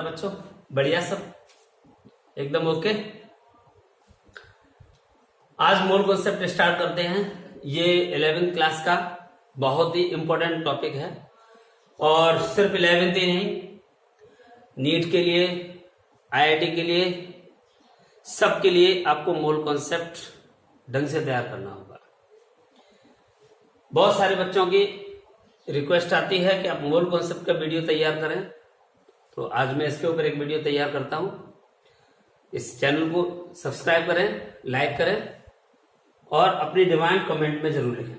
बच्चों? बढ़िया सब एकदम ओके। आज मोल कॉन्सेप्ट स्टार्ट करते हैं। ये 11th क्लास का बहुत ही इंपॉर्टेंट टॉपिक है और सिर्फ 11th ही नहीं, नीट के लिए, आईआईटी के लिए, सबके लिए आपको मोल कॉन्सेप्ट ढंग से तैयार करना होगा। बहुत सारे बच्चों की रिक्वेस्ट आती है कि आप मोल कॉन्सेप्ट का वीडियो तैयार करें, तो आज मैं इसके ऊपर एक वीडियो तैयार करता हूं। इस चैनल को सब्सक्राइब करें, लाइक करें और अपनी डिमांड कमेंट में जरूर लिखें।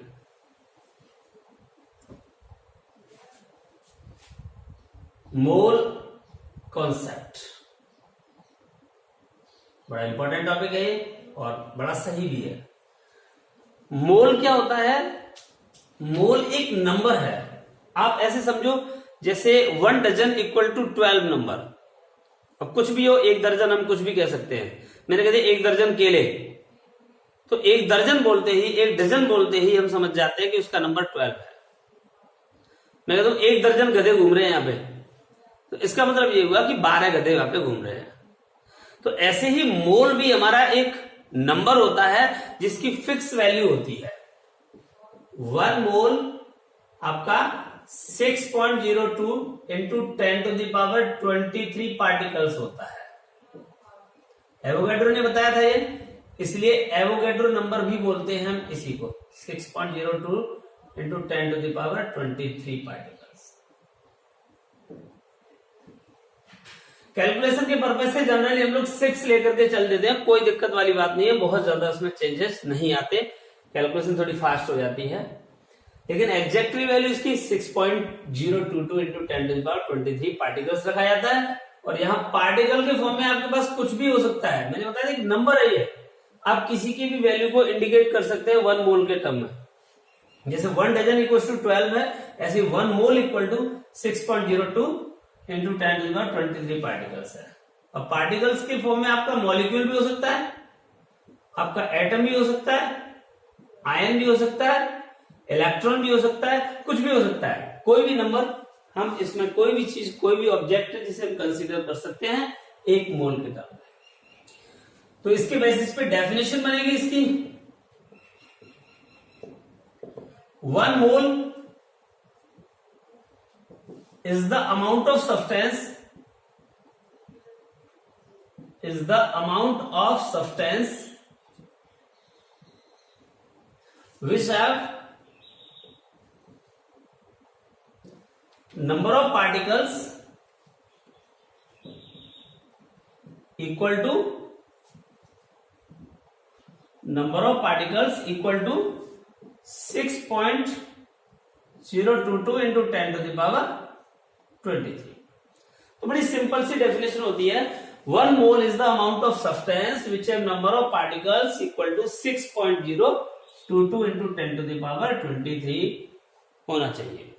मोल कॉन्सेप्ट बड़ा इंपॉर्टेंट टॉपिक है और बड़ा सही भी है। मोल क्या होता है? मोल एक नंबर है। आप ऐसे समझो जैसे 1 डजन इक्वल टू 12 नंबर। अब कुछ भी हो, 1 दर्जन हम कुछ भी कह सकते हैं। मैंने कहते 1 दर्जन केले, तो 1 दर्जन बोलते ही, 1 डजन बोलते ही हम समझ जाते हैं कि उसका नंबर 12 है। मैं कहता हूं 1 दर्जन गधे घूम रहे हैं यहां पे, तो इसका मतलब ये हुआ कि 12 गधे वहां पे घूम रहे हैं। तो ऐसे ही मोल भी हमारा एक नंबर होता है जिसकी फिक्स वैल्यू होती है। 1 मोल आपका 6.02 into 10 to the power 23 particles होता है। एवोगैड्रो ने बताया था ये, इसलिए एवोगैड्रो नंबर भी बोलते हैं हम इसी को। 6.02 into 10 to the power 23 particles. Calculation के पर्पज से जनरली हम लोग 6 लेकर के चल देते हैं, कोई दिक्कत वाली बात नहीं है, बहुत ज्यादा उसमें चेंजेस नहीं आते, कैलकुलेशन थोड़ी फास्ट हो जाती है। लेकिन एग्जैक्टली वैल्यू इसकी 6.022 into 10 to the power 23 particles रखा जाता है। और यहाँ पार्टिकल के फॉर्म में आपके पास कुछ भी हो सकता है। मैंने बताया एक नंबर है ये, आप किसी की भी वैल्यू को इंडिकेट कर सकते हैं 1 मोल के टर्म में। जैसे 1 डजन इक्वल टू 12 है, ऐसे 1 mole equal to 6.02 into 10 to the power 23 particles है। अब पार्टिकल्स के फॉर्म में आपका मॉलिक्यूल भी हो सकता है, आपका एटम भी हो सकता है, आयन भी हो सकता है, इलेक्ट्रॉन भी हो सकता है, कुछ भी हो सकता है। कोई भी नंबर हम इसमें, कोई भी चीज, कोई भी ऑब्जेक्ट जिसे हम कंसीडर कर सकते हैं 1 मोल के टर्म में। तो इसके बेसिस पे डेफिनेशन बनेगी इसकी। 1 मोल is the amount of substance which have number of particles equal to 6.022 into 10 to the power 23। तो बड़ी सिंपल सी डेफिनेशन होती है। 1 mole is the amount of substance which have number of particles equal to 6.022 into 10 to the power 23 होना चाहिए।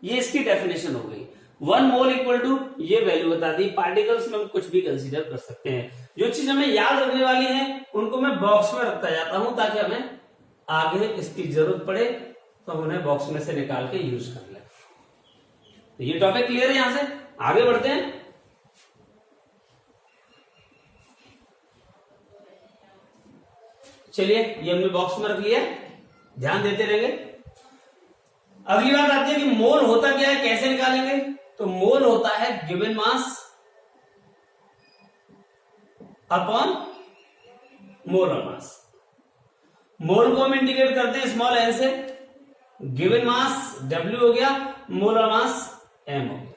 ये इसकी definition हो गई। 1 मोल इक्वल टू, ये वैल्यू बता दी। पार्टिकल्स में हम कुछ भी कंसीडर कर सकते हैं। जो चीज हमें याद रखने वाली है उनको मैं बॉक्स में रखता जाता हूं, ताकि हमें आगे इसकी जरूरत पड़े तो हम उन्हें बॉक्स में से निकाल के यूज कर ले। तो ये टॉपिक क्लियर है, यहां से आगे बढ़ते हैं। चलिए, ये हमने बॉक्स में रख लिया, ध्यान देते रहेंगे। अगली बात आती है कि मोल होता क्या है, कैसे निकालेंगे? तो मोल होता है given mass upon molar mass. Mole को हम इंडिकेट करते हैं स्मॉल एन से। गिवन मास W हो गया, मोलर मास M हो गया।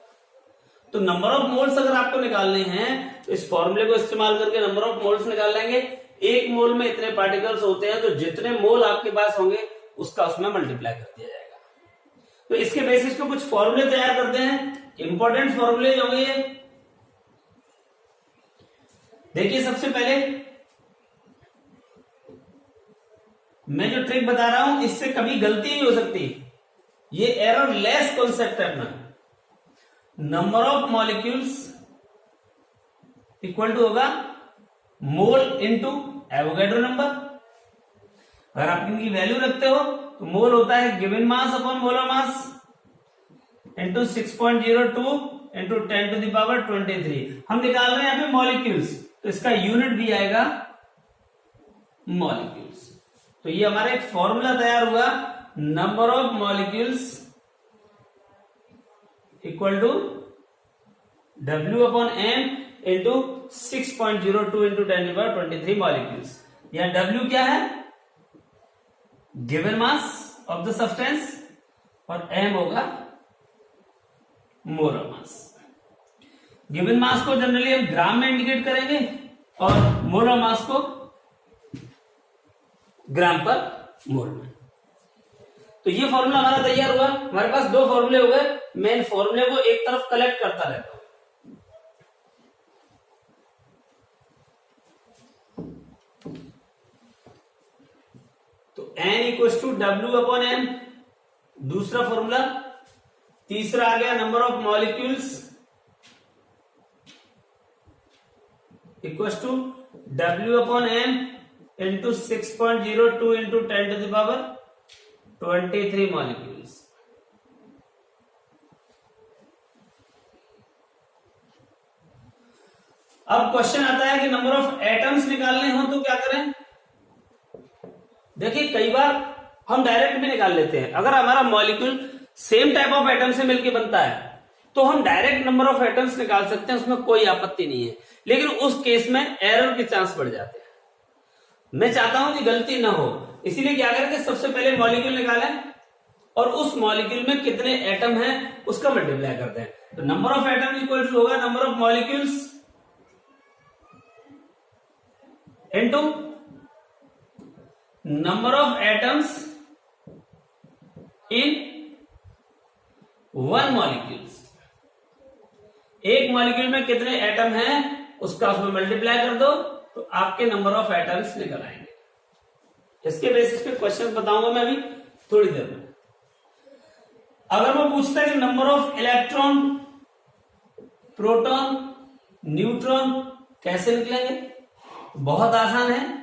तो नंबर ऑफ मोल्स अगर आपको निकालने हैं तो इस फॉर्मूले को इस्तेमाल करके नंबर ऑफ मोल्स निकाल लेंगे। 1 मोल में इतने पार्टिकल्स होते हैं, तो जितने मोल आपके पास होंगे उसका उसमें मल्टीप्लाई कर दिया जाएगा। तो इसके बेसिस पे कुछ फॉर्मूले तैयार करते हैं, इंपॉर्टेंट फॉर्मूले होंगे ये। देखिए, सबसे पहले मैं जो ट्रिक बता रहा हूं इससे कभी गलती नहीं हो सकती, ये एरर लेस कॉन्सेप्ट है अपना। Number of molecules equal to होगा मोल इंटू एवोगैड्रो नंबर। अगर आप इनकी वैल्यू रखते हो तो मोल होता है गिवन मास अपॉन मोलर मास, इंटू 6.02 इंटू 10⁻23। हम निकाल रहे हैं यहाँ पे मॉलिक्यूल्स, तो इसका यूनिट भी आएगा मॉलिक्यूल्स। तो ये हमारा एक फॉर्मूला तैयार हुआ, number of molecules equal to W/m into 6.02 into 10⁻23 molecules. यहां W क्या है, given mass of the substance, और m होगा मोलर मास। गिवन मास को जनरली हम ग्राम में इंडिकेट करेंगे और मोलर मास को ग्राम पर मोल में। तो ये फॉर्मूला हमारा तैयार हुआ। हमारे पास दो फॉर्मूले हो गए, मैं इन फॉर्मूले को एक तरफ कलेक्ट करता रहता हूं। तो n इक्वल्स टू W/m, दूसरा फॉर्मूला। तीसरा आ गया number of molecules equals to W/m into 6.02 into 10⁻23 molecules. अब क्वेश्चन आता है कि नंबर ऑफ एटम्स निकालने हो तो क्या करें। देखिए कई बार हम डायरेक्ट भी निकाल लेते हैं। अगर हमारा molecule same type of atom से मिलकर बनता है तो हम डायरेक्ट नंबर ऑफ एटम्स निकाल सकते हैं, उसमें कोई आपत्ति नहीं है। लेकिन उस केस में एरर के चांस बढ़ जाते हैं। मैं चाहता हूं कि गलती ना हो, इसीलिए क्या करें कि सबसे पहले मॉलिक्यूल निकालें और उस मॉलिक्यूल में कितने एटम हैं उसका मल्टीप्लाई करते हैं। तो number of atom equal to होगा number of molecules into number of atoms in one molecules. एक मॉलिक्यूल में कितने एटम हैं उसका उसमें मल्टीप्लाई कर दो तो आपके नंबर ऑफ एटम्स निकल आएंगे। इसके बेसिस पे क्वेश्चन बताऊंगा मैं अभी थोड़ी देर में। अगर मैं पूछता है कि number of electron, proton, neutron कैसे निकलेंगे, बहुत आसान है।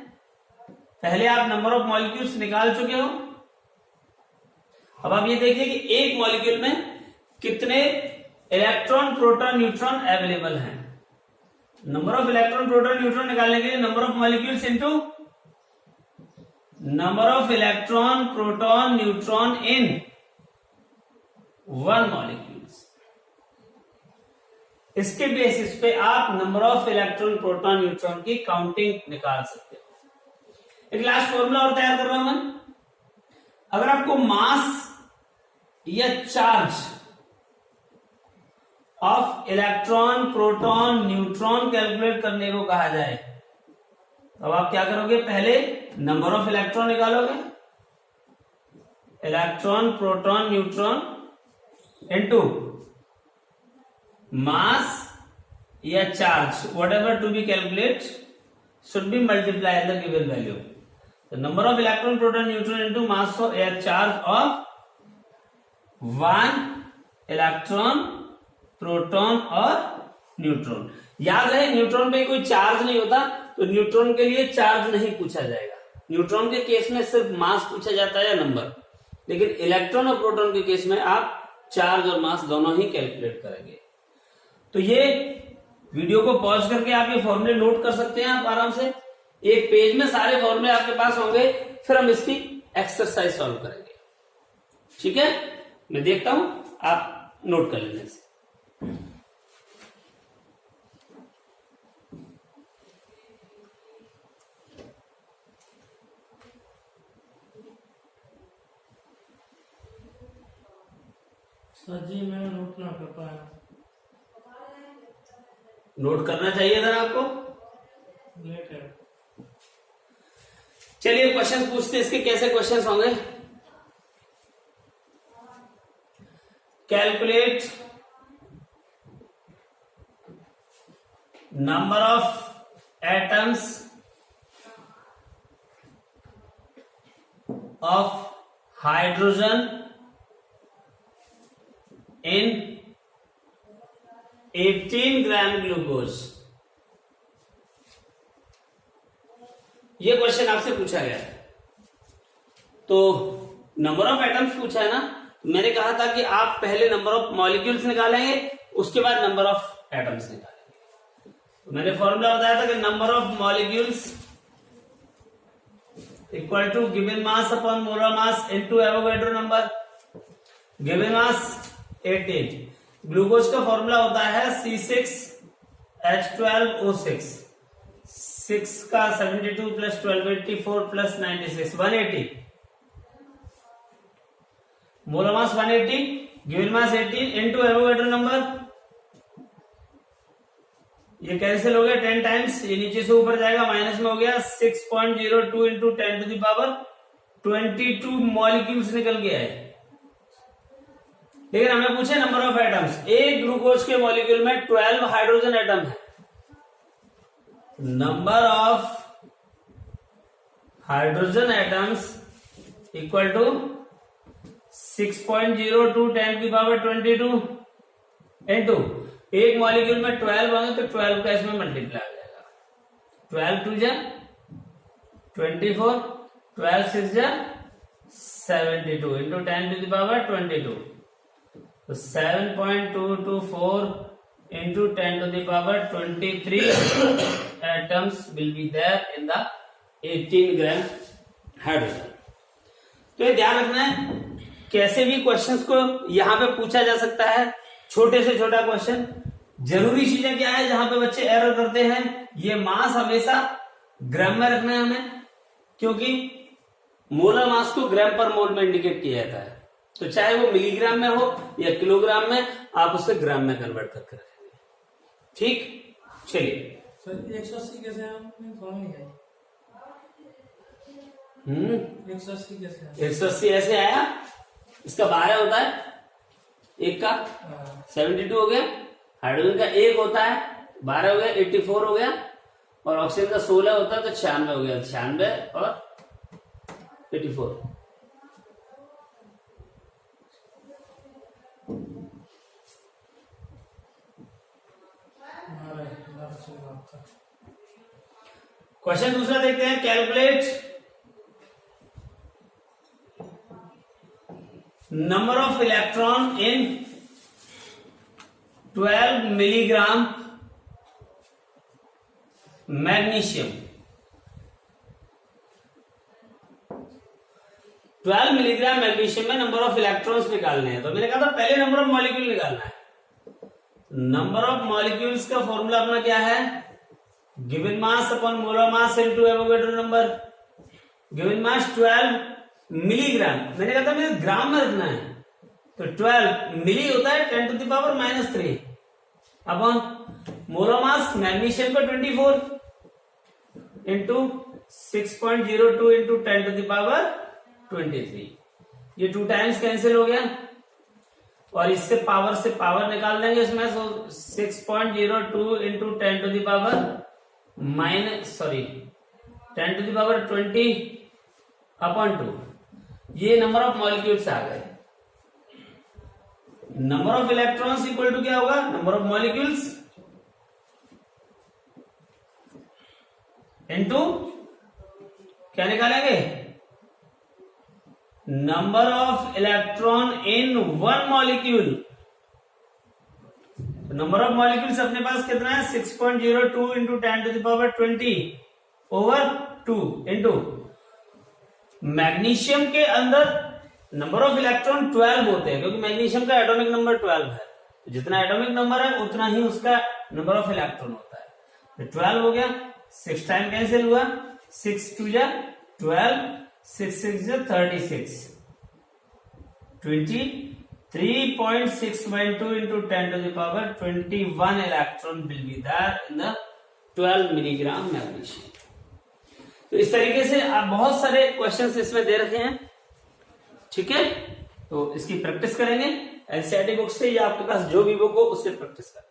पहले आप नंबर ऑफ मॉलिक्यूल्स निकाल चुके हो। अब आप ये देखिए कि एक मॉलिक्यूल में कितने इलेक्ट्रॉन, प्रोटॉन, न्यूट्रॉन अवेलेबल हैं। Number of electron, proton, neutron निकालने के लिए number of molecules into number of electron, proton, neutron in one molecules. इसके बेसिस पे आप number of electron, proton, neutron की काउंटिंग निकाल सकते हो। एक लास्ट फॉर्मूला और तैयार कर रहा हूं मैं। अगर आपको मास या charge of electron, proton, neutron calculate करने को कहा जाए तो आप क्या करोगे, पहले नंबर ऑफ इलेक्ट्रॉन निकालोगे, electron, proton, neutron into mass या charge, whatever to be calculate should be multiplied the given value. The number of electron, proton, neutron into mass or charge of one electron, proton और neutron. याद रहे neutron पे कोई charge नहीं होता तो neutron के लिए चार्ज नहीं पूछा जाएगा। न्यूट्रॉन के केस में सिर्फ मास पूछा जाता है या नंबर, लेकिन इलेक्ट्रॉन और प्रोटॉन के केस में आप चार्ज और मास दोनों ही कैलकुलेट करेंगे। तो ये वीडियो को पॉज करके आप ये फॉर्मूले नोट कर सकते हैं। आप आराम से एक पेज में सारे फॉर्मूले आपके पास होंगे, फिर हम इसकी एक्सरसाइज सॉल्व करेंगे। ठीक है, मैं देखता हूं, आप नोट कर लेने से। सर जी मैं नोट ना कर पाया। नोट करना चाहिए था आपको। लेट है। चलिए क्वेश्चन पूछते हैं, इसके कैसे क्वेश्चंस होंगे। Calculate number of atoms of hydrogen in 18 gram glucose. ये क्वेश्चन आपसे पूछा गया है। तो नंबर ऑफ एटम्स पूछा है ना, मैंने कहा था कि आप पहले नंबर ऑफ मॉलिक्यूल्स निकालेंगे, उसके बाद नंबर ऑफ एटम्स निकालेंगे। तो मैंने फॉर्मूला बताया था कि number of molecules equal to given mass upon molar mass into Avogadro number. Given mass 18, glucose का फॉर्मूला होता है C6H12O6, 6 का 72 plus 12 84 plus 96 180, molar mass 180, given mass 18 into Avogadro number. ये कैंसिल हो गया 10 टाइम्स, ये नीचे से ऊपर जाएगा, माइनस में हो गया 6.02 into 10 to the power 22 molecules निकल गया है। लेकिन हमें पूछे नंबर ऑफ एटम्स। एक ग्लूकोज के मॉलिक्यूल में 12 हाइड्रोजन एटम है। Number of hydrogen atoms equal to 6.02 10 की पावर 22 इंटू एक मॉलिक्यूल में 12 होंगे तो 12 का इसमें मल्टीप्लाई आ जाएगा। 12 2 जा 24, 12 6 जा 72 इंटू 10 टू द पावर 22, तो 7.224 into 10 to the power 23 atoms will be there in the 18 gram hydrogen। तो ये ध्यान रखना है, कैसे भी क्वेश्चंस को यहां पे पूछा जा सकता है, छोटे से छोटा क्वेश्चन। जरूरी चीजें क्या है जहां पे बच्चे एरर करते हैं, ये मास हमेशा ग्राम में रखना है हमें, क्योंकि मोलर मास को ग्राम पर मोल में इंडिकेट किया जाता है। तो चाहे वो मिलीग्राम में हो या किलोग्राम में, आप उसे ग्राम में कन्वर्ट करके रखेंगे। ठीक, चलिए सर 180 कैसे है? समझ नहीं आई। 180 कैसे है? 180 ऐसे आया, इसका 12 होता है, एक का 72 हो गया, हाइड्रोजन का 1 होता है 12 हो गया, 84 हो गया, और ऑक्सीजन का 16 होता है तो 96 हो गया, 96 और 84। क्वेश्चन दूसरा देखते हैं। Calculate number of electron in 12 milligram magnesium. 12 milligram magnesium में नंबर ऑफ इलेक्ट्रॉन्स निकालने हैं। तो मैंने कहा था पहले नंबर ऑफ मॉलिक्यूल निकालना है। नंबर ऑफ मॉलिक्यूल्स का फॉर्मूला अपना क्या है? Given mass upon molar mass into Avogadro number. Given मास 12 मिलीग्राम, मैंने कहा था मुझे ग्राम में रखना है, तो 12 मिली होता है 10 to the power -3 upon molar mass magnesium का 24 into 6.02 into 10 to the power 23। ये 2 टाइम्स कैंसिल हो गया, और इससे पावर निकाल देंगे इसमें। 6.02 into 10 to the power 10 to the power 20 upon 2। ये नंबर ऑफ मॉलिक्यूल्स आ गए। Number of electrons equal to क्या होगा? नंबर ऑफ मॉलिक्यूल्स इनटू क्या निकालेंगे? Number of electron in one molecule. Number of molecules अपने पास कितना है? 6.02 into 10 to the power 20 over 2 into magnesium के अंदर नंबर ऑफ इलेक्ट्रॉन 12 होते हैं, क्योंकि मैग्नीशियम का एटॉमिक नंबर 12 है। जितना एटॉमिक नंबर है उतना ही उसका नंबर ऑफ इलेक्ट्रॉन होता है। तो 12 हो गया, 6 टाइम कैंसिल हुआ, 6 2 जा 12, 6 6 जा 36, 23.612 into 10 to the power 21 electron will be there in the 12 milligram magnesium. तो इस तरीके से आप बहुत सारे क्वेश्चंस इसमें दे रखे हैं, ठीक है। तो इसकी प्रैक्टिस करेंगे एनसीईआरटी बुक से या आपके पास जो भी बुक हो उससे प्रैक्टिस करें।